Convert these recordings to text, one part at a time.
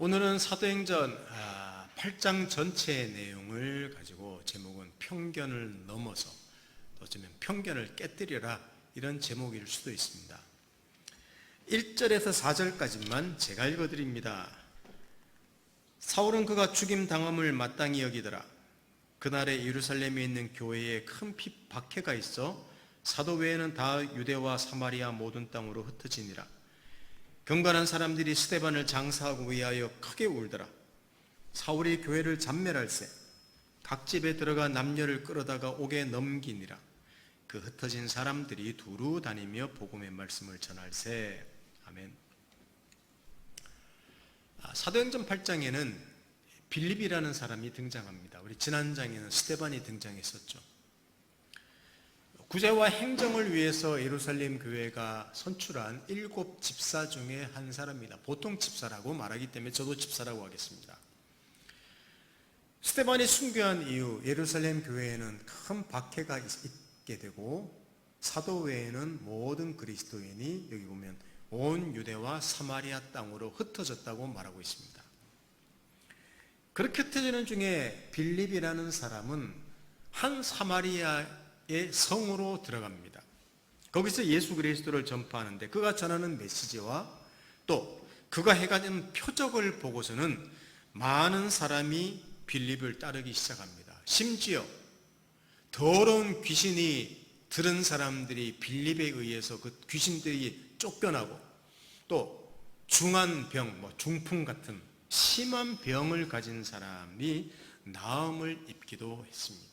오늘은 사도행전 8장 전체의 내용을 가지고 제목은 편견을 넘어서, 어쩌면 편견을 깨뜨려라, 이런 제목일 수도 있습니다. 1절에서 4절까지만 제가 읽어드립니다. 사울은 그가 죽임당함을 마땅히 여기더라. 그날에 예루살렘에 있는 교회에 큰 박해가 있어 사도 외에는 다 유대와 사마리아 모든 땅으로 흩어지니라. 경건한 사람들이 스데반을 장사하고 위하여 크게 울더라. 사울이 교회를 잔멸할세 각 집에 들어가 남녀를 끌어다가 옥에 넘기니라. 그 흩어진 사람들이 두루 다니며 복음의 말씀을 전할세. 아멘. 사도행전 8장에는 빌립이라는 사람이 등장합니다. 우리 지난 장에는 스데반이 등장했었죠. 구제와 행정을 위해서 예루살렘 교회가 선출한 7 집사 중에 한 사람입니다. 보통 집사라고 말하기 때문에 저도 집사라고 하겠습니다. 스데반이 순교한 이후 예루살렘 교회에는 큰 박해가 있게 되고 사도 외에는 모든 그리스도인이 여기 보면 온 유대와 사마리아 땅으로 흩어졌다고 말하고 있습니다. 그렇게 흩어지는 중에 빌립이라는 사람은 한 사마리아의 성으로 들어갑니다. 거기서 예수 그리스도를 전파하는데 그가 전하는 메시지와 또 그가 해가는 표적을 보고서는 많은 사람이 빌립을 따르기 시작합니다. 심지어 더러운 귀신이 들은 사람들이 빌립에 의해서 그 귀신들이 쫓겨나고 또 중한 병, 중풍 같은 심한 병을 가진 사람이 나음을 입기도 했습니다.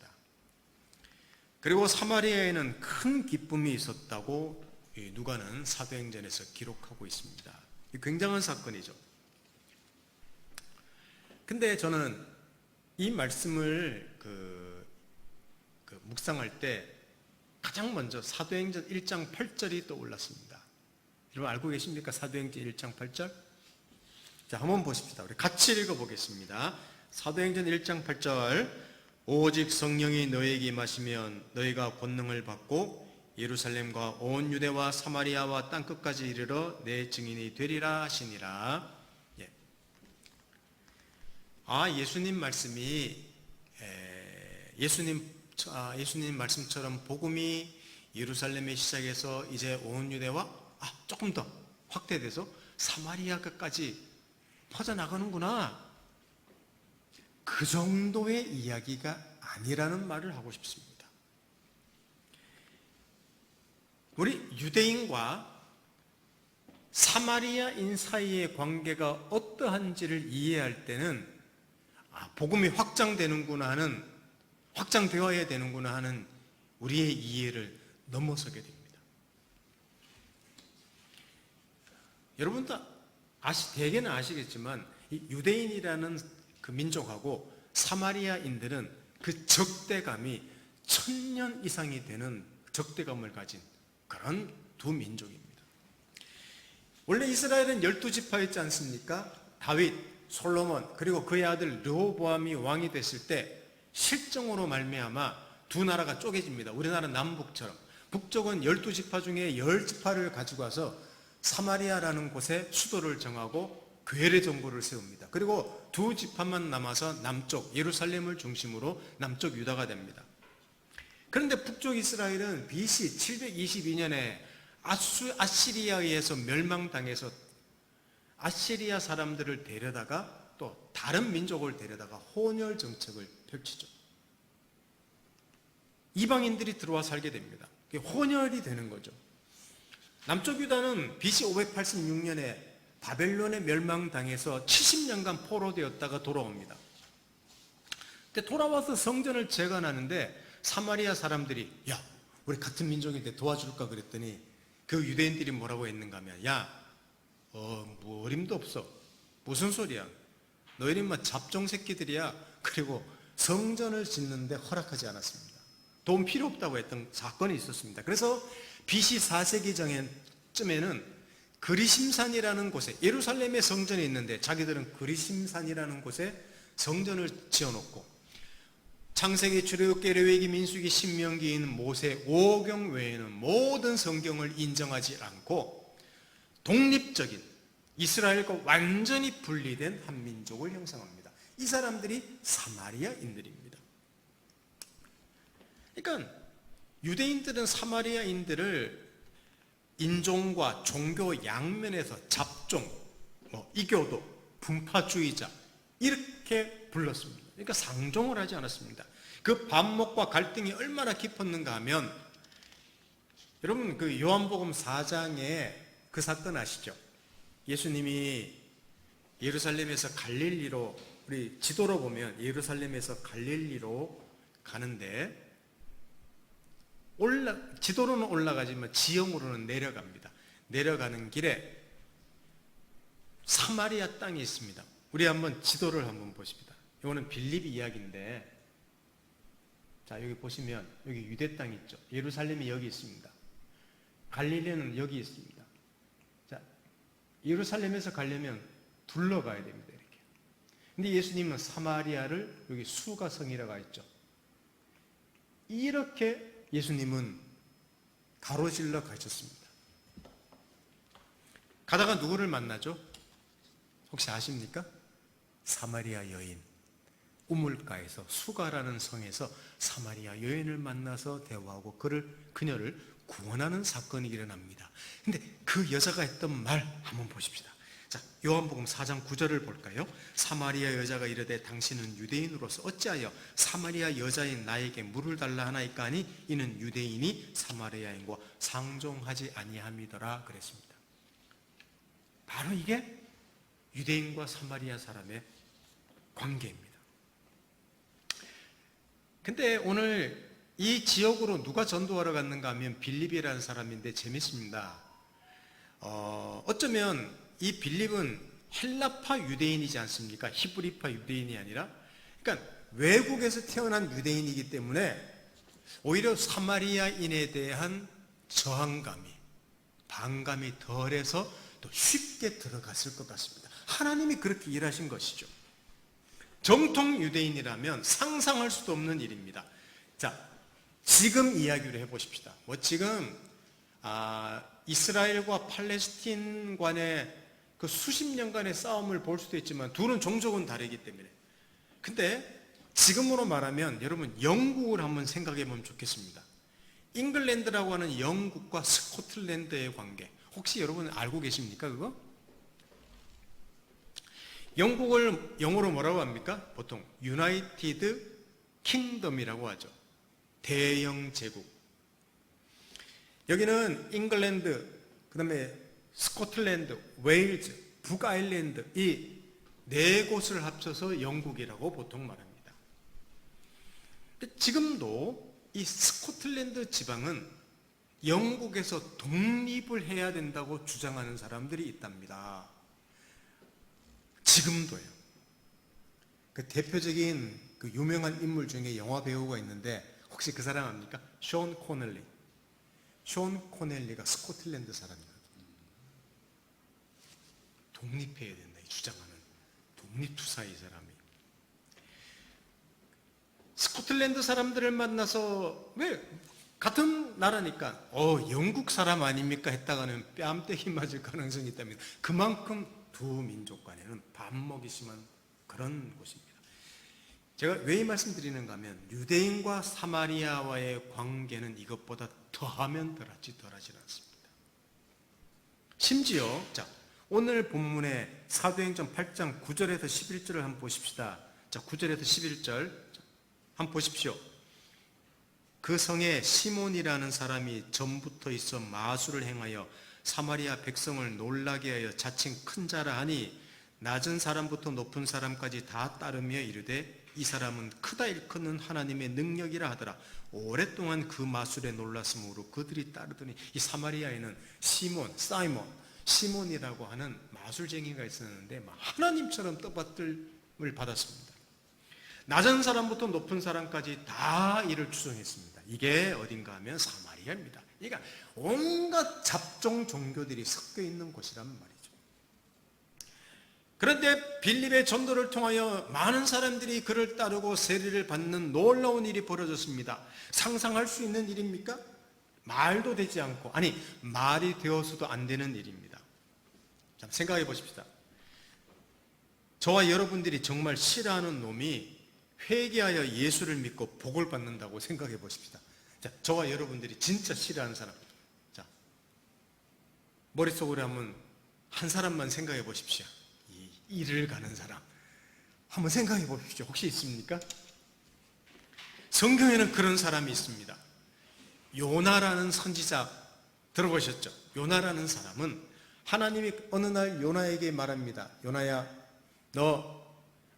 그리고 사마리아에는 큰 기쁨이 있었다고 누가는 사도행전에서 기록하고 있습니다. 굉장한 사건이죠. 근데 저는 이 말씀을 묵상할 때 가장 먼저 사도행전 1장 8절이 떠올랐습니다. 여러분 알고 계십니까? 사도행전 1장 8절? 자, 한번 보십시다. 우리 같이 읽어보겠습니다. 사도행전 1장 8절. 오직 성령이 너희에게 임하시면 너희가 권능을 받고 예루살렘과 온 유대와 사마리아와 땅끝까지 이르러 내 증인이 되리라 하시니라. 예수님 말씀이 예수님 말씀처럼 복음이 예루살렘에 시작해서 이제 온 유대와 조금 더 확대돼서 사마리아까지 퍼져나가는구나, 그 정도의 이야기가 아니라는 말을 하고 싶습니다. 우리 유대인과 사마리아인 사이의 관계가 어떠한지를 이해할 때는 복음이 확장되어야 되는구나 하는 우리의 이해를 넘어서게 됩니다. 여러분도 대개는 아시겠지만 유대인이라는 그 민족하고 사마리아인들은 그 적대감이 1000년 이상이 되는 적대감을 가진 그런 두 민족입니다. 원래 이스라엘은 12지파였지 않습니까? 다윗, 솔로몬 그리고 그의 아들 르호보암이 왕이 됐을 때 실정으로 말미암아 두 나라가 쪼개집니다. 우리나라 남북처럼 북쪽은 12지파 중에 10지파를 가지고 와서 사마리아라는 곳에 수도를 정하고 괴뢰 정부를 세웁니다. 그리고 두 지파만 남아서 남쪽 예루살렘을 중심으로 남쪽 유다가 됩니다. 그런데 북쪽 이스라엘은 BC 722년에 아시리아에 의해서 멸망당해서 아시리아 사람들을 데려다가 또 다른 민족을 데려다가 혼혈 정책을 펼치죠. 이방인들이 들어와 살게 됩니다. 혼혈이 되는 거죠. 남쪽 유다는 BC 586년에 바벨론에 멸망당해서 70년간 포로되었다가 돌아옵니다. 근데 돌아와서 성전을 재건하는데 사마리아 사람들이 우리 같은 민족인데 도와줄까 그랬더니 그 유대인들이 뭐라고 했는가 하면 뭐 어림도 없어. 무슨 소리야. 너희는 잡종 새끼들이야. 그리고 성전을 짓는데 허락하지 않았습니다. 돈 필요 없다고 했던 사건이 있었습니다. 그래서 BC 4세기 쯤에는 그리심산이라는 곳에 예루살렘에 성전이 있는데 자기들은 그리심산이라는 곳에 성전을 지어놓고 창세기, 출애굽기, 레위기, 민수기, 신명기인 모세 5경 외에는 모든 성경을 인정하지 않고 독립적인 이스라엘과 완전히 분리된 한 민족을 형성합니다. 이 사람들이 사마리아인들입니다. 그러니까 유대인들은 사마리아인들을 인종과 종교 양면에서 잡종, 이교도, 분파주의자 이렇게 불렀습니다. 그러니까 상종을 하지 않았습니다. 그 반목과 갈등이 얼마나 깊었는가 하면 여러분 그 요한복음 4장에 그 사건 아시죠? 예수님이 예루살렘에서 갈릴리로, 우리 지도로 보면 예루살렘에서 갈릴리로 가는데 지도로는 올라가지만 지형으로는 내려갑니다. 내려가는 길에 사마리아 땅이 있습니다. 우리 한번 지도를 한번 보십니다. 이거는 빌립 이야기인데, 자 여기 보시면 여기 유대 땅 있죠. 예루살렘이 여기 있습니다. 갈릴리는 여기 있습니다. 자 예루살렘에서 가려면 둘러가야 됩니다. 이렇게. 근데 예수님은 사마리아를 여기 수가성이라고 했죠. 이렇게 예수님은 가로질러 가셨습니다. 가다가 누구를 만나죠? 혹시 아십니까? 사마리아 여인. 우물가에서 수가라는 성에서 사마리아 여인을 만나서 대화하고 그녀를 구원하는 사건이 일어납니다. 근데 그 여자가 했던 말 한번 보십시다. 자, 요한복음 4장 9절을 볼까요? 사마리아 여자가 이르되 당신은 유대인으로서 어찌하여 사마리아 여자인 나에게 물을 달라 하나이까 하니 이는 유대인이 사마리아인과 상종하지 아니함이더라 그랬습니다. 바로 이게 유대인과 사마리아 사람의 관계입니다. 근데 오늘 이 지역으로 누가 전도하러 갔는가 하면 빌립이라는 사람인데 재밌습니다. 어쩌면 이 빌립은 헬라파 유대인이지 않습니까? 히브리파 유대인이 아니라, 그러니까 외국에서 태어난 유대인이기 때문에 오히려 사마리아인에 대한 저항감이, 반감이 덜해서 또 쉽게 들어갔을 것 같습니다. 하나님이 그렇게 일하신 것이죠. 정통 유대인이라면 상상할 수도 없는 일입니다. 자, 지금 이야기를 해보십시다. 지금 이스라엘과 팔레스틴 간의 그 수십 년간의 싸움을 볼 수도 있지만 둘은 종족은 다르기 때문에. 근데 지금으로 말하면 여러분 영국을 한번 생각해 보면 좋겠습니다. 잉글랜드라고 하는 영국과 스코틀랜드의 관계, 혹시 여러분 알고 계십니까 그거? 영국을 영어로 뭐라고 합니까? 보통 유나이티드 킹덤이라고 하죠. 대영 제국. 여기는 잉글랜드, 그 다음에 스코틀랜드, 웨일즈, 북아일랜드 이 네 곳을 합쳐서 영국이라고 보통 말합니다. 지금도 이 스코틀랜드 지방은 영국에서 독립을 해야 된다고 주장하는 사람들이 있답니다. 지금도요. 그 대표적인 그 유명한 인물 중에 영화 배우가 있는데 혹시 그 사람 압니까? 숀 코넬리. 숀 코넬리가 스코틀랜드 사람이거든요. 독립해야 된다 주장하는 독립투사 이 사람이. 스코틀랜드 사람들을 만나서 왜 같은 나라니까 영국 사람 아닙니까 했다가는 뺨때기 맞을 가능성이 있답니다. 그만큼 두 민족 간에는 반목이 심한 그런 곳입니다. 제가 왜 이 말씀드리는가 하면 유대인과 사마리아와의 관계는 이것보다 더하면 덜하지 않습니다. 심지어 오늘 본문의 사도행전 8장 9절에서 11절을 한번 보십시다. 9절에서 11절 한번 보십시오. 그 성에 시몬이라는 사람이 전부터 있어 마술을 행하여 사마리아 백성을 놀라게 하여 자칭 큰 자라 하니 낮은 사람부터 높은 사람까지 다 따르며 이르되 이 사람은 크다 일컫는 하나님의 능력이라 하더라. 오랫동안 그 마술에 놀랐으므로 그들이 따르더니 이 사마리아에는 시몬이라고 하는 마술쟁이가 있었는데 하나님처럼 떠받들을 받았습니다. 낮은 사람부터 높은 사람까지 다 이를 추종했습니다. 이게 어딘가 하면 사마리아입니다. 그러니까 온갖 잡종 종교들이 섞여 있는 곳이란 말이죠. 그런데 빌립의 전도를 통하여 많은 사람들이 그를 따르고 세례를 받는 놀라운 일이 벌어졌습니다. 상상할 수 있는 일입니까? 말도 되지 않고, 말이 되어서도 안 되는 일입니다. 생각해 보십시다. 저와 여러분들이 정말 싫어하는 놈이 회개하여 예수를 믿고 복을 받는다고 생각해 보십시다. 자, 저와 여러분들이 진짜 싫어하는 사람. 자, 머릿속으로 한번 한 사람만 생각해 보십시오. 이 일을 가는 사람. 한번 생각해 보십시오. 혹시 있습니까? 성경에는 그런 사람이 있습니다. 요나라는 선지자 들어보셨죠? 요나라는 사람은 하나님이 어느 날 요나에게 말합니다. 요나야, 너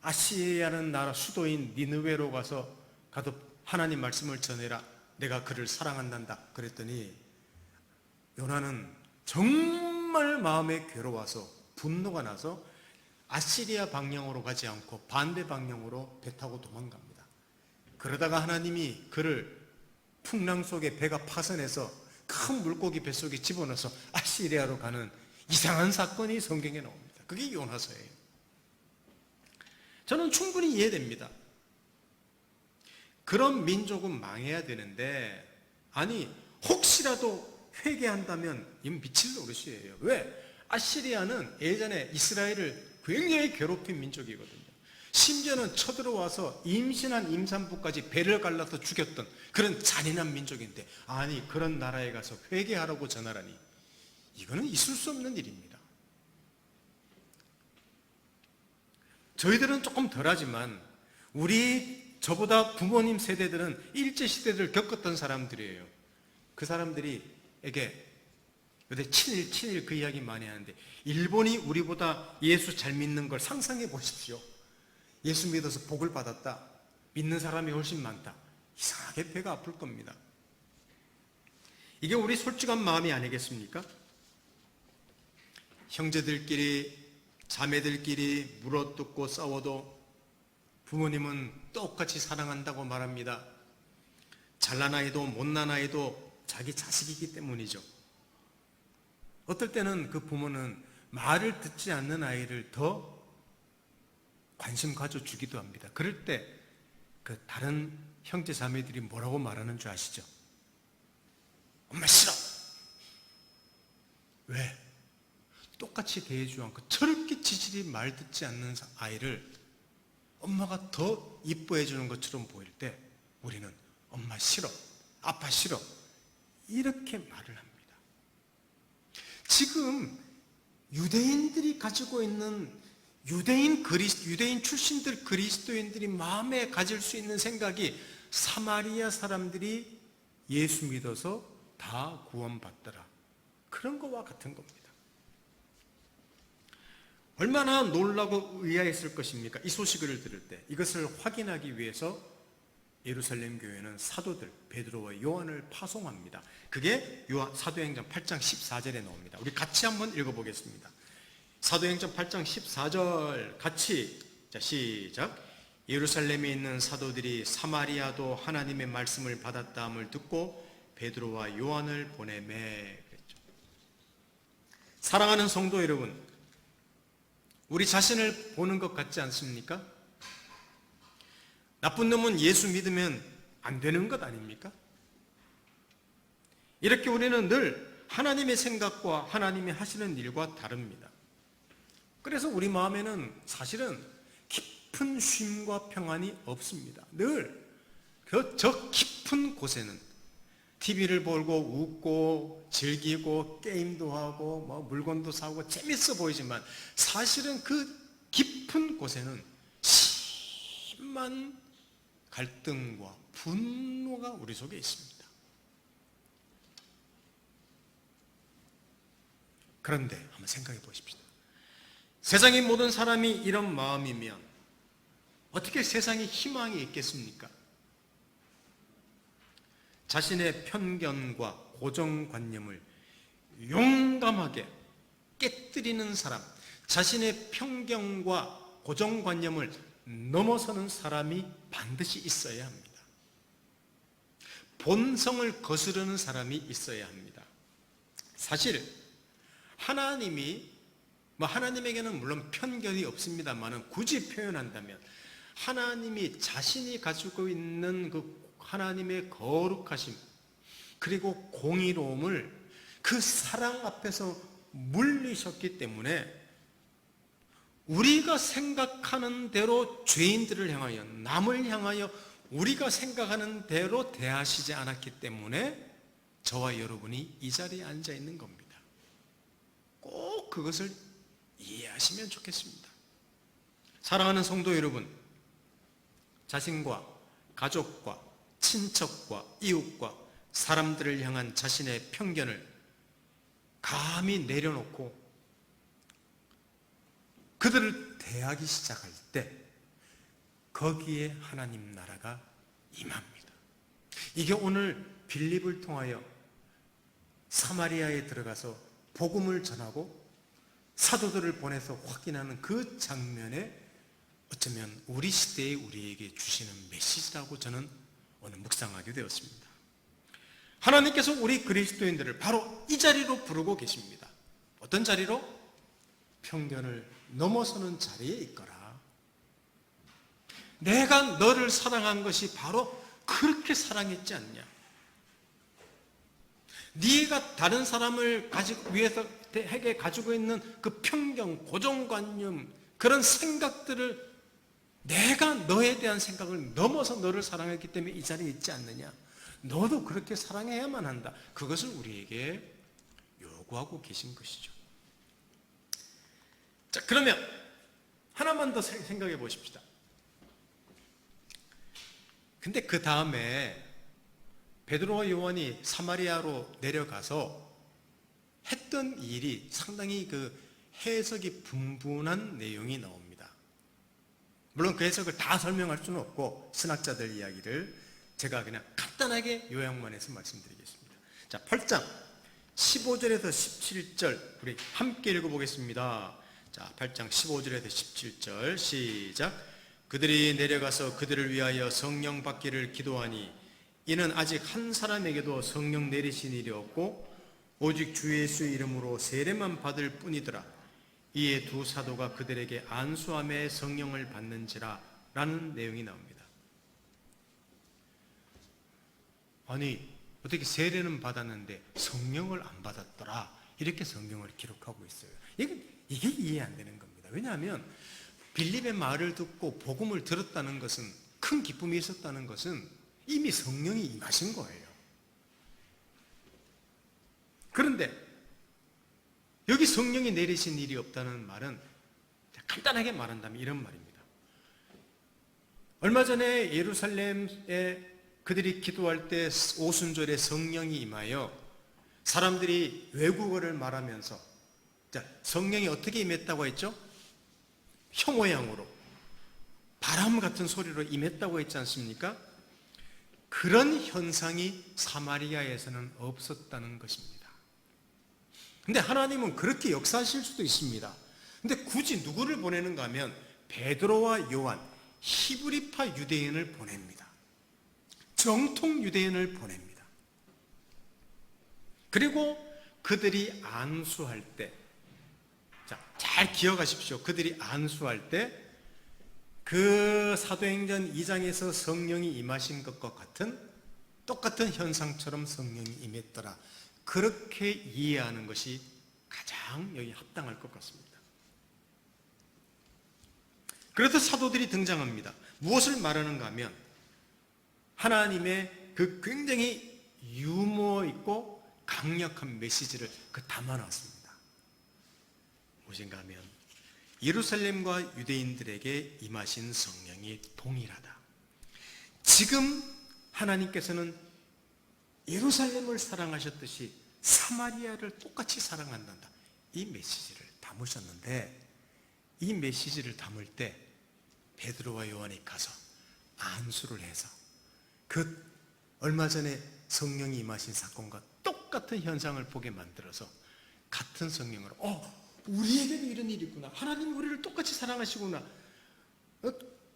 아시리아라는 나라 수도인 니느웨로 가서 하나님 말씀을 전해라. 내가 그를 사랑한단다. 그랬더니 요나는 정말 마음에 괴로워서 분노가 나서 아시리아 방향으로 가지 않고 반대 방향으로 배 타고 도망갑니다. 그러다가 하나님이 그를 풍랑 속에 배가 파선해서 큰 물고기 뱃속에 집어넣어서 아시리아로 가는 이상한 사건이 성경에 나옵니다. 그게 요나서예요. 저는 충분히 이해됩니다. 그런 민족은 망해야 되는데, 아니 혹시라도 회개한다면 이건 미칠 노릇이에요. 왜? 아시리아는 예전에 이스라엘을 굉장히 괴롭힌 민족이거든요. 심지어는 쳐들어와서 임신한 임산부까지 배를 갈라서 죽였던 그런 잔인한 민족인데, 아니 그런 나라에 가서 회개하라고 전하라니, 이거는 있을 수 없는 일입니다. 저희들은 조금 덜하지만 저보다 부모님 세대들은 일제시대를 겪었던 사람들이에요. 그 사람들이에게 요새 친일 그 이야기 많이 하는데, 일본이 우리보다 예수 잘 믿는 걸 상상해 보십시오. 예수 믿어서 복을 받았다. 믿는 사람이 훨씬 많다. 이상하게 배가 아플 겁니다. 이게 우리 솔직한 마음이 아니겠습니까? 형제들끼리, 자매들끼리 물어뜯고 싸워도 부모님은 똑같이 사랑한다고 말합니다. 잘난 아이도 못난 아이도 자기 자식이기 때문이죠. 어떨 때는 그 부모는 말을 듣지 않는 아이를 더 관심 가져주기도 합니다. 그럴 때 그 다른 형제 자매들이 뭐라고 말하는 줄 아시죠? 엄마 싫어. 왜? 똑같이 대해주지 않고 저렇게 지질이 말 듣지 않는 아이를 엄마가 더 이뻐해 주는 것처럼 보일 때 우리는 엄마 싫어, 아빠 싫어, 이렇게 말을 합니다. 지금 유대인들이 가지고 있는 유대인 출신들 그리스도인들이 마음에 가질 수 있는 생각이, 사마리아 사람들이 예수 믿어서 다 구원받더라, 그런 거와 같은 겁니다. 얼마나 놀라고 의아했을 것입니까? 이 소식을 들을 때. 이것을 확인하기 위해서 예루살렘 교회는 사도들 베드로와 요한을 파송합니다. 그게 사도행전 8장 14절에 나옵니다. 우리 같이 한번 읽어보겠습니다. 사도행전 8장 14절 같이, 자 시작. 예루살렘에 있는 사도들이 사마리아도 하나님의 말씀을 받았다함을 듣고 베드로와 요한을 보내매 그랬죠. 사랑하는 성도 여러분, 우리 자신을 보는 것 같지 않습니까? 나쁜 놈은 예수 믿으면 안 되는 것 아닙니까? 이렇게 우리는 늘 하나님의 생각과 하나님이 하시는 일과 다릅니다. 그래서 우리 마음에는 사실은 깊은 쉼과 평안이 없습니다. 늘 저 깊은 곳에는 TV를 보고 웃고 즐기고 게임도 하고 뭐 물건도 사고 재밌어 보이지만, 사실은 그 깊은 곳에는 심한 갈등과 분노가 우리 속에 있습니다. 그런데 한번 생각해 보십시다. 세상의 모든 사람이 이런 마음이면 어떻게 세상에 희망이 있겠습니까? 자신의 편견과 고정관념을 용감하게 깨뜨리는 사람, 자신의 편견과 고정관념을 넘어서는 사람이 반드시 있어야 합니다. 본성을 거스르는 사람이 있어야 합니다. 사실 하나님에게는 물론 편견이 없습니다만, 굳이 표현한다면 하나님이 자신이 가지고 있는 그 하나님의 거룩하심 그리고 공의로움을 그 사랑 앞에서 물리셨기 때문에 우리가 생각하는 대로 죄인들을 향하여, 남을 향하여 우리가 생각하는 대로 대하시지 않았기 때문에 저와 여러분이 이 자리에 앉아 있는 겁니다. 꼭 그것을 이해하시면 좋겠습니다. 사랑하는 성도 여러분, 자신과 가족과 친척과 이웃과 사람들을 향한 자신의 편견을 감히 내려놓고 그들을 대하기 시작할 때 거기에 하나님 나라가 임합니다. 이게 오늘 빌립을 통하여 사마리아에 들어가서 복음을 전하고 사도들을 보내서 확인하는 그 장면에 어쩌면 우리 시대에 우리에게 주시는 메시지라고 저는 오늘 묵상하게 되었습니다. 하나님께서 우리 그리스도인들을 바로 이 자리로 부르고 계십니다. 어떤 자리로? 편견을 넘어서는 자리에 있거라. 내가 너를 사랑한 것이 바로 그렇게 사랑했지 않냐? 네가 다른 사람을 위해서 가지고 있는 그 편견, 고정관념, 그런 생각들을 내가 너에 대한 생각을 넘어서 너를 사랑했기 때문에 이 자리에 있지 않느냐? 너도 그렇게 사랑해야만 한다. 그것을 우리에게 요구하고 계신 것이죠. 자, 그러면 하나만 더 생각해 보십시다. 근데 그 다음에 베드로와 요한이 사마리아로 내려가서 했던 일이 상당히 그 해석이 분분한 내용이 나옵니다. 물론 그 해석을 다 설명할 수는 없고 신학자들 이야기를 제가 그냥 간단하게 요약만 해서 말씀드리겠습니다. 자, 8장 15절에서 17절 우리 함께 읽어보겠습니다. 자, 8장 15절에서 17절 시작. 그들이 내려가서 그들을 위하여 성령 받기를 기도하니 이는 아직 한 사람에게도 성령 내리신 일이 없고 오직 주 예수의 이름으로 세례만 받을 뿐이더라. 이에 두 사도가 그들에게 안수함에 성령을 받는지라 라는 내용이 나옵니다. 아니, 어떻게 세례는 받았는데 성령을 안 받았더라, 이렇게 성경을 기록하고 있어요. 이게 이해 안 되는 겁니다. 왜냐하면 빌립의 말을 듣고 복음을 들었다는 것은, 큰 기쁨이 있었다는 것은 이미 성령이 임하신 거예요. 그런데 여기 성령이 내리신 일이 없다는 말은 간단하게 말한다면 이런 말입니다. 얼마 전에 예루살렘에 그들이 기도할 때 오순절에 성령이 임하여 사람들이 외국어를 말하면서, 자, 성령이 어떻게 임했다고 했죠? 혀 모양으로 바람 같은 소리로 임했다고 했지 않습니까? 그런 현상이 사마리아에서는 없었다는 것입니다. 근데 하나님은 그렇게 역사하실 수도 있습니다. 근데 굳이 누구를 보내는가 하면 베드로와 요한, 히브리파 유대인을 보냅니다. 정통 유대인을 보냅니다. 그리고 그들이 안수할 때, 자, 잘 기억하십시오. 그들이 안수할 때 그 사도행전 2장에서 성령이 임하신 것과 같은 똑같은 현상처럼 성령이 임했더라, 그렇게 이해하는 것이 가장 여기 합당할 것 같습니다. 그래서 사도들이 등장합니다. 무엇을 말하는가 하면 하나님의 그 굉장히 유머 있고 강력한 메시지를 담아놨습니다. 무엇인가 하면 예루살렘과 유대인들에게 임하신 성령이 동일하다. 지금 하나님께서는 예루살렘을 사랑하셨듯이 사마리아를 똑같이 사랑한단다, 이 메시지를 담으셨는데, 이 메시지를 담을 때 베드로와 요한이 가서 안수를 해서 그 얼마 전에 성령이 임하신 사건과 똑같은 현상을 보게 만들어서 같은 성령으로 우리에게도 이런 일이 있구나, 하나님 우리를 똑같이 사랑하시구나,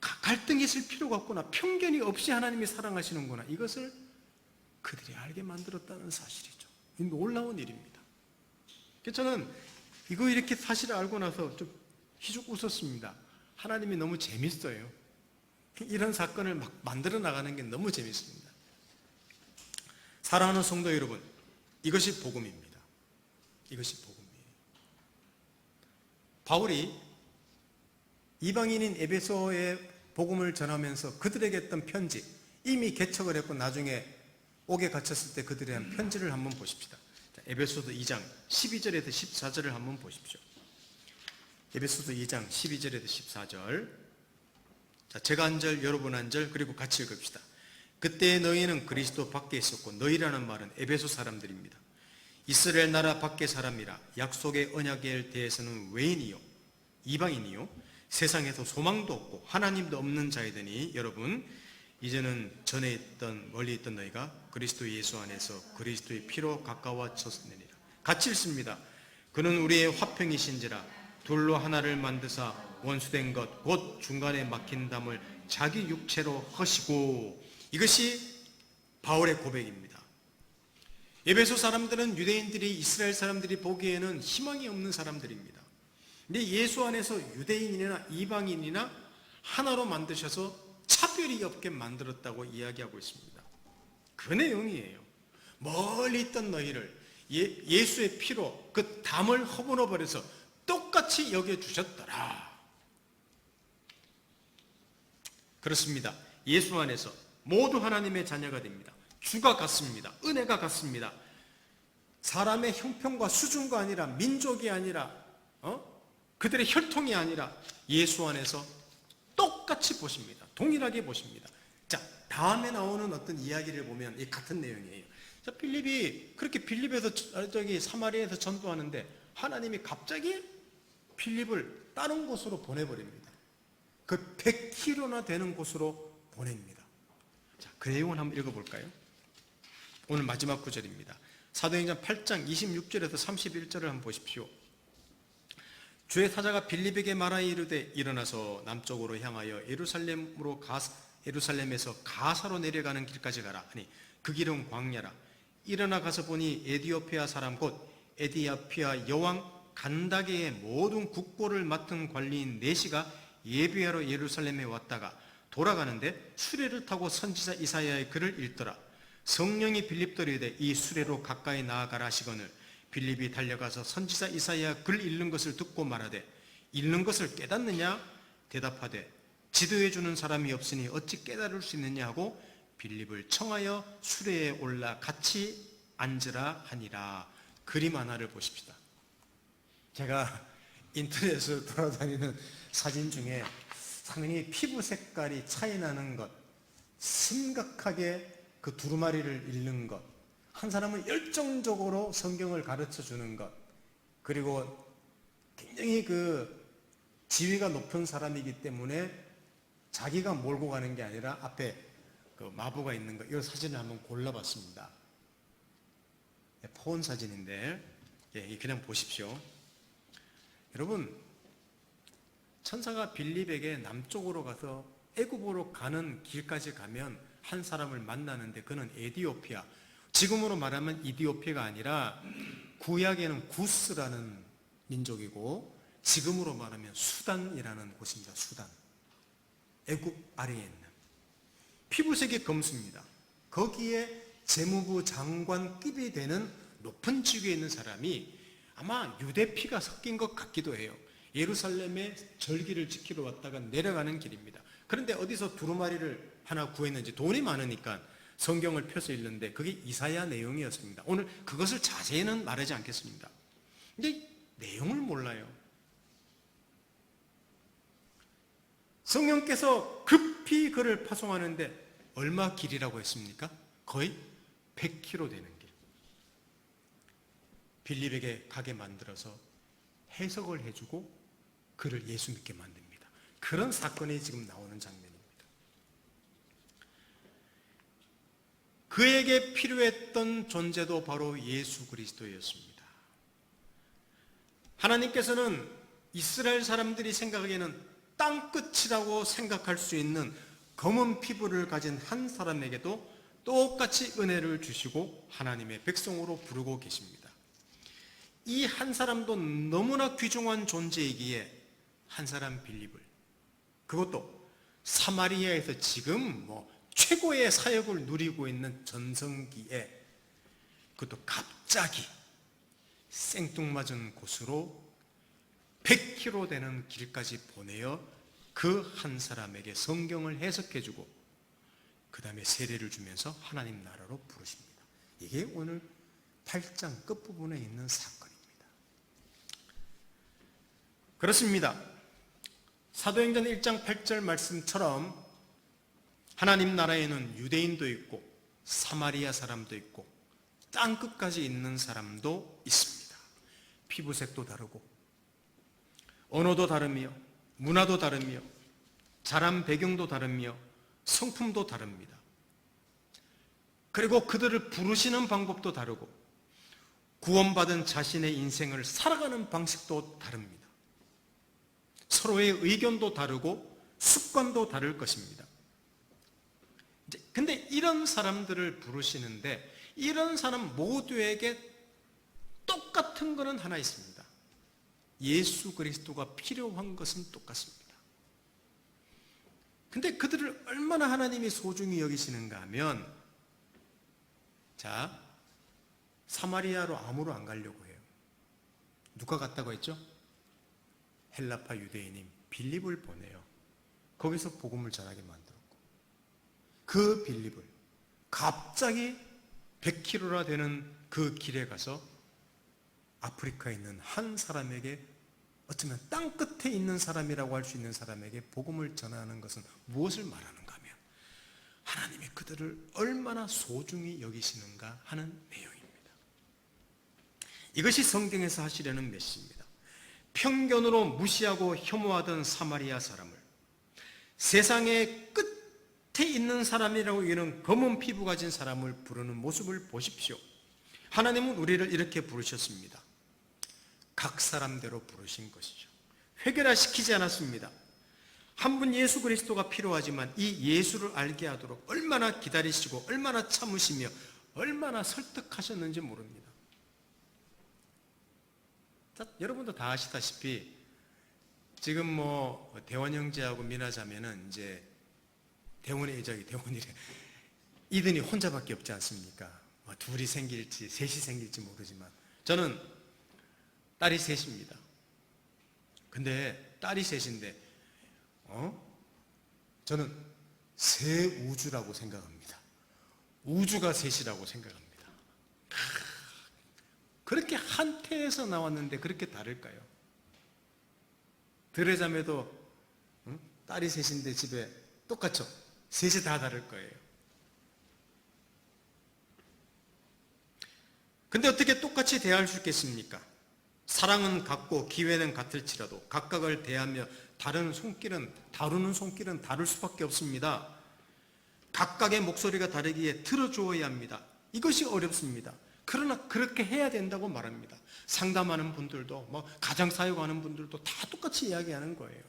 갈등이 있을 필요가 없구나, 편견이 없이 하나님이 사랑하시는구나, 이것을 그들이 알게 만들었다는 사실이죠. 놀라운 일입니다. 그래서 저는 이거 이렇게 사실을 알고 나서 좀 희죽 웃었습니다. 하나님이 너무 재밌어요. 이런 사건을 막 만들어 나가는 게 너무 재밌습니다. 사랑하는 성도 여러분, 이것이 복음입니다. 이것이 복음이에요. 바울이 이방인인 에베소에 복음을 전하면서 그들에게 했던 편지, 이미 개척을 했고 나중에 옥에 갇혔을 때 그들에 대한 편지를 한번 보십시다. 자, 에베소서 2장 12절에서 14절을 한번 보십시오. 에베소서 2장 12절에서 14절. 자, 제가 한 절, 여러분 한 절, 그리고 같이 읽읍시다. 그때 너희는 그리스도 밖에 있었고, 너희라는 말은 에베소 사람들입니다. 이스라엘 나라 밖의 사람이라 약속의 언약에 대해서는 외인이요 이방인이요 세상에서 소망도 없고 하나님도 없는 자이더니 여러분 이제는 전에 있던 멀리 있던 너희가 그리스도 예수 안에서 그리스도의 피로 가까워졌느니라. 같이 읽습니다. 그는 우리의 화평이신지라 둘로 하나를 만드사 원수된 것 곧 중간에 막힌 담을 자기 육체로 허시고. 이것이 바울의 고백입니다. 에베소 사람들은 유대인들이 이스라엘 사람들이 보기에는 희망이 없는 사람들입니다. 근데 예수 안에서 유대인이나 이방인이나 하나로 만드셔서 차별이 없게 만들었다고 이야기하고 있습니다. 그 내용이에요. 멀리 있던 너희를 예수의 피로 그 담을 허물어 버려서 똑같이 여겨주셨더라. 그렇습니다. 예수 안에서 모두 하나님의 자녀가 됩니다. 주가 같습니다. 은혜가 같습니다. 사람의 형편과 수준과 아니라 민족이 아니라 그들의 혈통이 아니라 예수 안에서 똑같이 보십니다. 동일하게 보십니다. 자, 다음에 나오는 어떤 이야기를 보면 이 같은 내용이에요. 자, 빌립이 그렇게 빌립에서 사마리아에서 전도하는데 하나님이 갑자기 빌립을 다른 곳으로 보내버립니다. 그 100km나 되는 곳으로 보냅니다. 자, 그 내용을 한번 읽어볼까요? 오늘 마지막 구절입니다. 사도행전 8장 26절에서 31절을 한번 보십시오. 주의 사자가 빌립에게 말하여 이르되 일어나서 남쪽으로 향하여 예루살렘에서 가사로 내려가는 길까지 가라. 아니 그 길은 광야라. 일어나 가서 보니 에디오피아 사람 곧 에디오피아 여왕 간다게의 모든 국고를 맡은 관리인 네시가 예비하러 예루살렘에 왔다가 돌아가는데 수레를 타고 선지자 이사야의 글을 읽더라. 성령이 빌립도 이르되 이 수레로 가까이 나아가라 하시거늘 빌립이 달려가서 선지자 이사야 글 읽는 것을 듣고 말하되 읽는 것을 깨닫느냐 대답하되 지도해 주는 사람이 없으니 어찌 깨달을 수 있느냐 하고 빌립을 청하여 수레에 올라 같이 앉으라 하니라. 그림 하나를 보십시다. 제가 인터넷에서 돌아다니는 사진 중에 상당히 피부 색깔이 차이 나는 것, 심각하게 그 두루마리를 읽는 것, 한 사람은 열정적으로 성경을 가르쳐 주는 것, 그리고 굉장히 그 지위가 높은 사람이기 때문에 자기가 몰고 가는 게 아니라 앞에 그 마부가 있는 것, 이 사진을 한번 골라봤습니다. 포온 사진인데 그냥 보십시오. 여러분, 천사가 빌립에게 남쪽으로 가서 애굽으로 가는 길까지 가면 한 사람을 만나는데 그는 에디오피아, 지금으로 말하면 이디오피아가 아니라 구약에는 구스라는 민족이고 지금으로 말하면 수단이라는 곳입니다. 수단. 애굽 아래에 있는. 피부색이 검습니다. 거기에 재무부 장관급이 되는 높은 직위에 있는 사람이 아마 유대 피가 섞인 것 같기도 해요. 예루살렘에 절기를 지키러 왔다가 내려가는 길입니다. 그런데 어디서 두루마리를 하나 구했는지 돈이 많으니까 성경을 펴서 읽는데 그게 이사야 내용이었습니다. 오늘 그것을 자세히는 말하지 않겠습니다. 근데 내용을 몰라요. 성령께서 급히 그를 파송하는데 얼마 길이라고 했습니까? 거의 100km 되는 길. 빌립에게 가게 만들어서 해석을 해주고 그를 예수 믿게 만듭니다. 그런 사건이 지금 나오는 장면입니다. 그에게 필요했던 존재도 바로 예수 그리스도였습니다. 하나님께서는 이스라엘 사람들이 생각하기에는 땅끝이라고 생각할 수 있는 검은 피부를 가진 한 사람에게도 똑같이 은혜를 주시고 하나님의 백성으로 부르고 계십니다. 이 한 사람도 너무나 귀중한 존재이기에 한 사람 빌립을, 그것도 사마리아에서 지금 최고의 사역을 누리고 있는 전성기에 그것도 갑자기 생뚱맞은 곳으로 100km 되는 길까지 보내어 그 한 사람에게 성경을 해석해주고 그 다음에 세례를 주면서 하나님 나라로 부르십니다. 이게 오늘 8장 끝부분에 있는 사건입니다. 그렇습니다. 사도행전 1장 8절 말씀처럼 하나님 나라에는 유대인도 있고 사마리아 사람도 있고 땅끝까지 있는 사람도 있습니다. 피부색도 다르고 언어도 다르며 문화도 다르며 자란 배경도 다르며 성품도 다릅니다. 그리고 그들을 부르시는 방법도 다르고 구원받은 자신의 인생을 살아가는 방식도 다릅니다. 서로의 의견도 다르고 습관도 다를 것입니다. 근데 이런 사람들을 부르시는데 이런 사람 모두에게 똑같은 것은 하나 있습니다. 예수 그리스도가 필요한 것은 똑같습니다. 근데 그들을 얼마나 하나님이 소중히 여기시는가 하면, 자, 사마리아로 아무로 안 가려고 해요. 누가 갔다고 했죠? 헬라파 유대인인 빌립을 보내요. 거기서 복음을 전하게 만들었고, 그 빌립을 갑자기 100km나 되는 그 길에 가서 아프리카에 있는 한 사람에게, 어쩌면 땅 끝에 있는 사람이라고 할 수 있는 사람에게 복음을 전하는 것은 무엇을 말하는가 하면 하나님이 그들을 얼마나 소중히 여기시는가 하는 내용입니다. 이것이 성경에서 하시려는 메시지입니다. 편견으로 무시하고 혐오하던 사마리아 사람을 세상의 끝에 있는 사람이라고 여기는 검은 피부 가진 사람을 부르는 모습을 보십시오. 하나님은 우리를 이렇게 부르셨습니다. 각 사람대로 부르신 것이죠. 획일화시키지 않았습니다. 한 분 예수 그리스도가 필요하지만 이 예수를 알게 하도록 얼마나 기다리시고 얼마나 참으시며 얼마나 설득하셨는지 모릅니다. 자, 여러분도 다 아시다시피 지금 뭐 대원 형제하고 미나 자매는 이제 대원이래. 이든이 혼자밖에 없지 않습니까? 둘이 생길지 셋이 생길지 모르지만 저는 딸이 셋입니다. 근데 딸이 셋인데 저는 새 우주라고 생각합니다. 우주가 셋이라고 생각합니다. 그렇게 한 태에서 나왔는데 그렇게 다를까요? 들의 자매도 딸이 셋인데 집에 똑같죠? 셋이 다 다를 거예요. 근데 어떻게 똑같이 대할 수 있겠습니까? 사랑은 같고 기회는 같을지라도 각각을 대하며 다루는 손길은 다를 수밖에 없습니다. 각각의 목소리가 다르기에 들어주어야 합니다. 이것이 어렵습니다. 그러나 그렇게 해야 된다고 말합니다. 상담하는 분들도 가정사역하는 분들도 다 똑같이 이야기하는 거예요.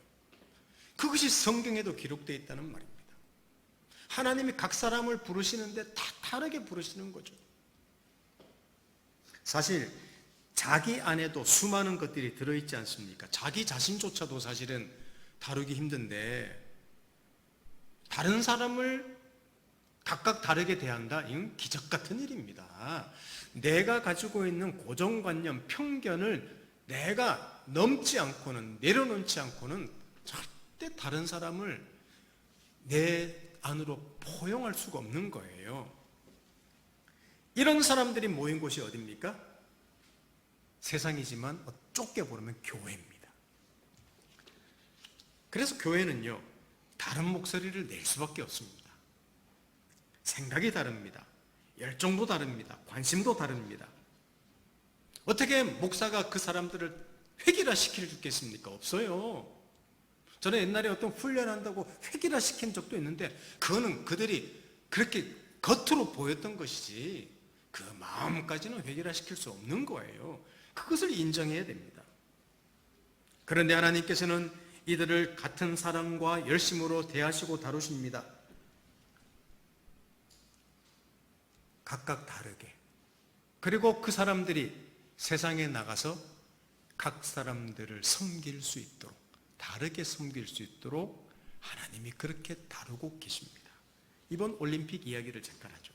그것이 성경에도 기록되어 있다는 말입니다. 하나님이 각 사람을 부르시는데 다 다르게 부르시는 거죠. 사실 자기 안에도 수많은 것들이 들어있지 않습니까? 자기 자신조차도 사실은 다루기 힘든데 다른 사람을 각각 다르게 대한다? 이건 기적 같은 일입니다. 내가 가지고 있는 고정관념, 편견을 내가 넘지 않고는, 내려놓지 않고는 절대 다른 사람을 내 안으로 포용할 수가 없는 거예요. 이런 사람들이 모인 곳이 어디입니까? 세상이지만 좁게 보면 교회입니다. 그래서 교회는요, 다른 목소리를 낼 수밖에 없습니다. 생각이 다릅니다. 열정도 다릅니다. 관심도 다릅니다. 어떻게 목사가 그 사람들을 획일화시킬 수 있겠습니까? 없어요. 저는 옛날에 어떤 훈련한다고 획일화시킨 적도 있는데 그거는 그들이 그렇게 겉으로 보였던 것이지 그 마음까지는 획일화시킬 수 없는 거예요. 그것을 인정해야 됩니다. 그런데 하나님께서는 이들을 같은 사랑과 열심으로 대하시고 다루십니다. 각각 다르게. 그리고 그 사람들이 세상에 나가서 각 사람들을 섬길 수 있도록, 다르게 섬길 수 있도록 하나님이 그렇게 다루고 계십니다. 이번 올림픽 이야기를 잠깐 하죠.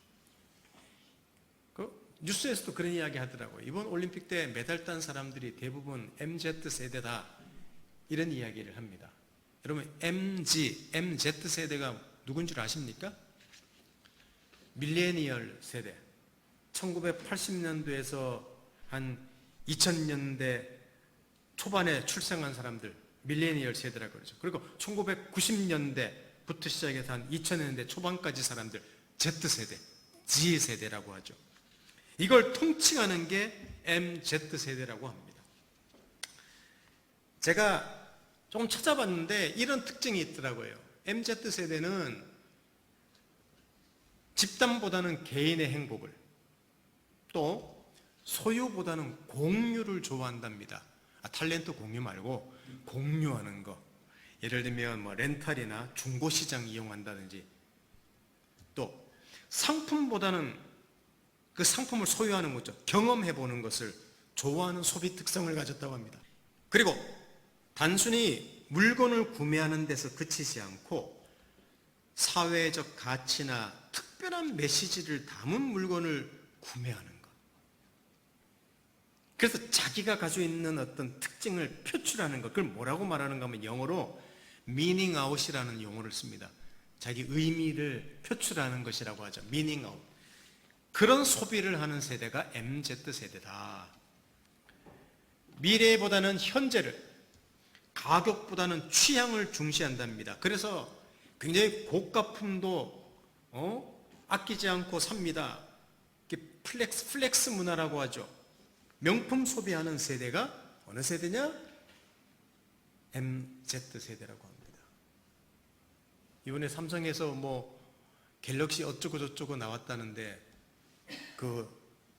뉴스에서도 그런 이야기 하더라고요. 이번 올림픽 때 메달 딴 사람들이 대부분 MZ 세대다. 이런 이야기를 합니다. 여러분 MZ 세대가 누군 줄 아십니까? 밀레니얼 세대. 1980년도에서 한 2000년대 초반에 출생한 사람들, 밀레니얼 세대라고 그러죠. 그리고 1990년대부터 시작해서 한 2000년대 초반까지 사람들, Z세대, Z세대라고 하죠. 이걸 통칭하는 게 MZ세대라고 합니다. 제가 조금 찾아봤는데 이런 특징이 있더라고요. MZ세대는 집단보다는 개인의 행복을, 또 소유보다는 공유를 좋아한답니다. 탤런트 공유 말고 공유하는 거. 예를 들면 뭐 렌탈이나 중고시장 이용한다든지, 또 상품보다는 그 상품을 소유하는 거죠. 경험해보는 것을 좋아하는 소비 특성을 가졌다고 합니다. 그리고 단순히 물건을 구매하는 데서 그치지 않고 사회적 가치나 특별한 메시지를 담은 물건을 구매하는 것. 그래서 자기가 가지고 있는 어떤 특징을 표출하는 것, 그걸 뭐라고 말하는가 하면 영어로 meaning out이라는 용어를 씁니다. 자기 의미를 표출하는 것이라고 하죠. meaning out. 그런 소비를 하는 세대가 MZ세대다. 미래보다는 현재를, 가격보다는 취향을 중시한답니다. 그래서 굉장히 고가품도 아끼지 않고 삽니다. 플렉스 문화라고 하죠. 명품 소비하는 세대가 어느 세대냐? MZ세대라고 합니다. 이번에 삼성에서 뭐 갤럭시 어쩌고 저쩌고 나왔다는데 그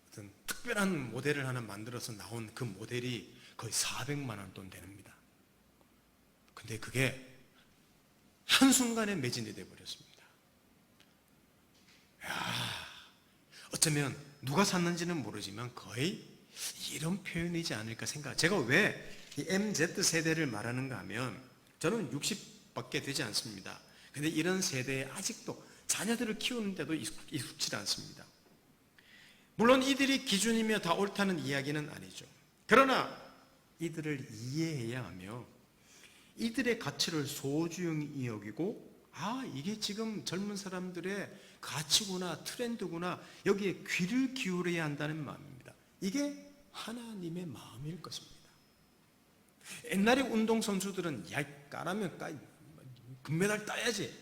어떤 특별한 모델을 하나 만들어서 나온 그 모델이 거의 400만 원 돈 됩니다. 근데 그게 한순간에 매진이 돼버렸습니다. 어쩌면 누가 샀는지는 모르지만 거의 이런 표현이지 않을까 생각. 제가 왜 이 MZ세대를 말하는가 하면 저는 60밖에 되지 않습니다. 근데 이런 세대에 아직도 자녀들을 키우는데도 익숙치 않습니다. 물론 이들이 기준이며 다 옳다는 이야기는 아니죠. 그러나 이들을 이해해야 하며 이들의 가치를 소중히 여기고, 이게 지금 젊은 사람들의 가치구나, 트렌드구나, 여기에 귀를 기울여야 한다는 마음입니다. 이게 하나님의 마음일 것입니다. 옛날에 운동선수들은 까라면 금메달 따야지.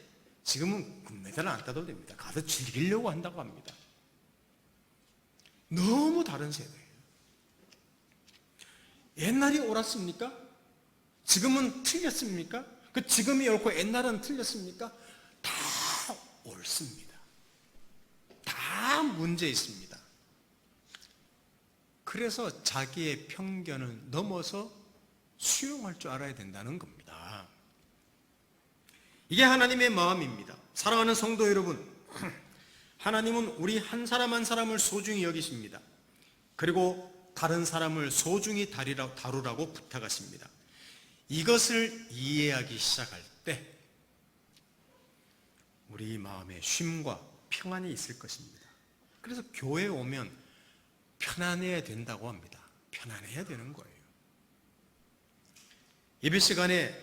지금은 금메달을 안 따도 됩니다. 가서 즐기려고 한다고 합니다. 너무 다른 세대예요. 옛날이 옳았습니까? 지금은 틀렸습니까? 그 지금이 옳고 옛날은 틀렸습니까? 다 옳습니다. 다 문제 있습니다. 그래서 자기의 편견을 넘어서 수용할 줄 알아야 된다는 겁니다. 이게 하나님의 마음입니다. 사랑하는 성도 여러분, 하나님은 우리 한 사람 한 사람을 소중히 여기십니다. 그리고 다른 사람을 소중히 다루라고 부탁하십니다. 이것을 이해하기 시작할 때 우리 마음에 쉼과 평안이 있을 것입니다. 그래서 교회에 오면 편안해야 된다고 합니다. 편안해야 되는 거예요. 예배 시간에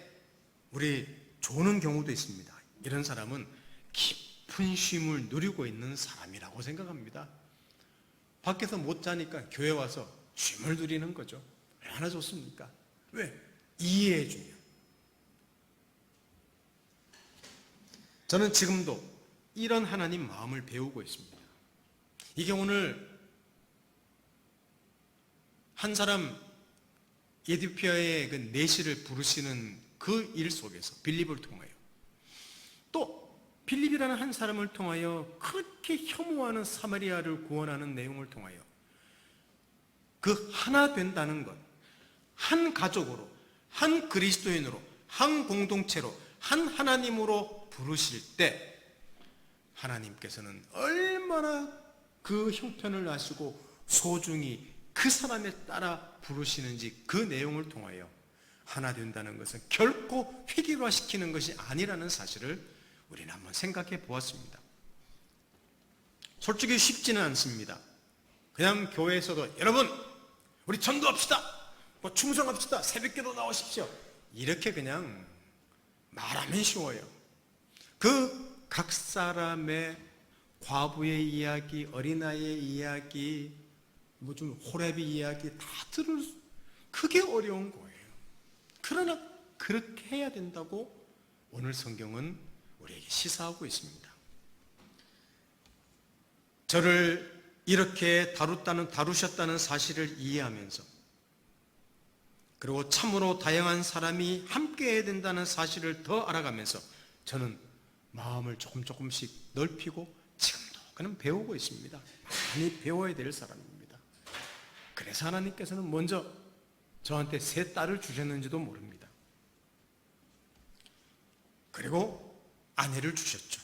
우리 조는 경우도 있습니다. 이런 사람은 깊은 쉼을 누리고 있는 사람이라고 생각합니다. 밖에서 못 자니까 교회 와서 쉼을 누리는 거죠. 얼마나 좋습니까? 왜? 이해해 주면. 저는 지금도 이런 하나님 마음을 배우고 있습니다. 이게 오늘 한 사람 에디오피아의 그 내시를 부르시는 그 일 속에서 빌립을 통하여, 또 빌립이라는 한 사람을 통하여 그렇게 혐오하는 사마리아를 구원하는 내용을 통하여 그 하나 된다는 것, 한 가족으로, 한 그리스도인으로, 한 공동체로, 한 하나님으로 부르실 때 하나님께서는 얼마나 그 형편을 아시고 소중히 그 사람에 따라 부르시는지, 그 내용을 통하여 하나 된다는 것은 결코 획일화시키는 것이 아니라는 사실을 우리는 한번 생각해 보았습니다. 솔직히 쉽지는 않습니다. 그냥 교회에서도 여러분 우리 전도합시다, 뭐 충성합시다, 새벽기도 나오십시오, 이렇게 그냥 말하면 쉬워요. 그 각 사람의 과부의 이야기, 어린아이의 이야기, 뭐 좀 호렙의 이야기 다 그게 어려운 거예요. 그러나 그렇게 해야 된다고 오늘 성경은 우리에게 시사하고 있습니다. 저를 이렇게 다루셨다는 사실을 이해하면서, 그리고 참으로 다양한 사람이 함께 해야 된다는 사실을 더 알아가면서 저는 마음을 조금씩 넓히고 지금도 그는 배우고 있습니다. 많이 배워야 될 사람입니다. 그래서 하나님께서는 먼저 저한테 3 딸을 주셨는지도 모릅니다. 그리고 아내를 주셨죠.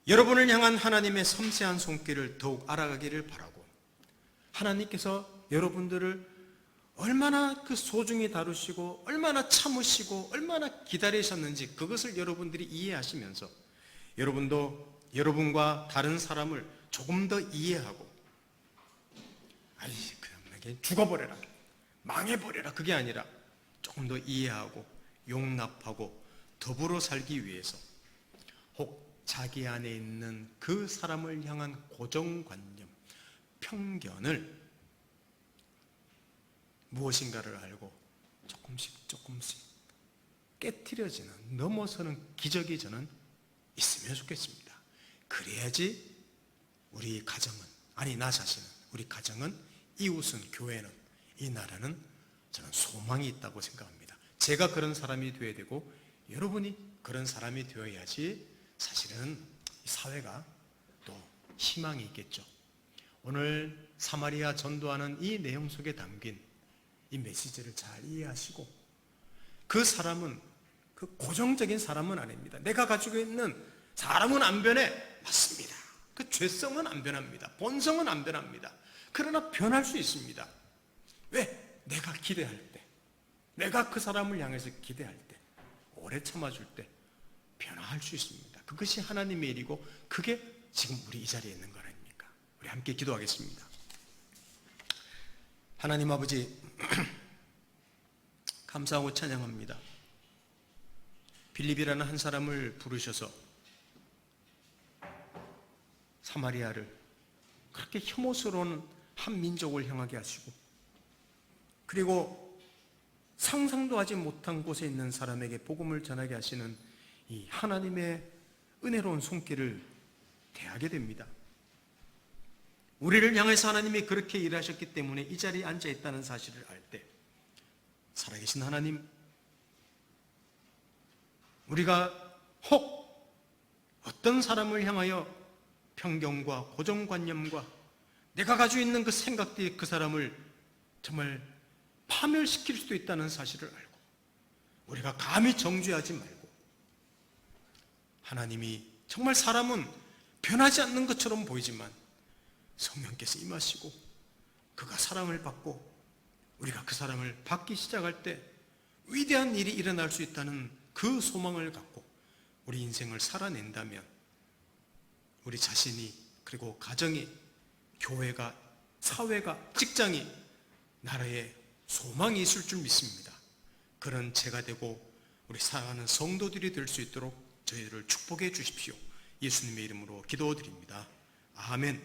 여러분을 향한 하나님의 섬세한 손길을 더욱 알아가기를 바라고, 하나님께서 여러분들을 얼마나 그 소중히 다루시고 얼마나 참으시고 얼마나 기다리셨는지 그것을 여러분들이 이해하시면서 여러분도 여러분과 다른 사람을 조금 더 이해하고, 아이 그냥 내게 죽어버려라, 망해버려라, 그게 아니라 조금 더 이해하고 용납하고 더불어 살기 위해서 혹 자기 안에 있는 그 사람을 향한 고정관념, 편견을 무엇인가를 알고 조금씩 깨트려지는, 넘어서는 기적이 저는 있으면 좋겠습니다. 그래야지 우리 가정은, 아니 나 자신은, 우리 가정은, 이웃은, 교회는, 이 나라는 저는 소망이 있다고 생각합니다. 제가 그런 사람이 되어야 되고 여러분이 그런 사람이 되어야지 사실은 이 사회가 또 희망이 있겠죠. 오늘 사마리아 전도하는 이 내용 속에 담긴 이 메시지를 잘 이해하시고, 그 사람은 그 고정적인 사람은 아닙니다. 내가 가지고 있는 사람은 안 변해. 맞습니다. 그 죄성은 안 변합니다. 본성은 안 변합니다. 그러나 변할 수 있습니다. 왜? 내가 기대할 때, 내가 그 사람을 향해서 기대할 때, 오래 참아줄 때 변화할 수 있습니다. 그것이 하나님의 일이고 그게 지금 우리 이 자리에 있는 거 아닙니까? 우리 함께 기도하겠습니다. 하나님 아버지, 감사하고 찬양합니다. 빌립이라는 한 사람을 부르셔서 사마리아를, 그렇게 혐오스러운 한 민족을 향하게 하시고, 그리고 상상도 하지 못한 곳에 있는 사람에게 복음을 전하게 하시는 이 하나님의 은혜로운 손길을 대하게 됩니다. 우리를 향해서 하나님이 그렇게 일하셨기 때문에 이 자리에 앉아 있다는 사실을 알 때, 살아계신 하나님, 우리가 혹 어떤 사람을 향하여 편견과 고정관념과 내가 가지고 있는 그 생각들이 그 사람을 정말 파멸시킬 수도 있다는 사실을 알고, 우리가 감히 정죄하지 말고, 하나님이 정말 사람은 변하지 않는 것처럼 보이지만 성령께서 임하시고 그가 사랑을 받고 우리가 그 사랑을 받기 시작할 때 위대한 일이 일어날 수 있다는 그 소망을 갖고 우리 인생을 살아낸다면 우리 자신이, 그리고 가정이, 교회가, 사회가, 직장이, 나라에 소망이 있을 줄 믿습니다. 그런 제가 되고 우리 사랑하는 성도들이 될 수 있도록 저희를 축복해 주십시오. 예수님의 이름으로 기도드립니다. 아멘.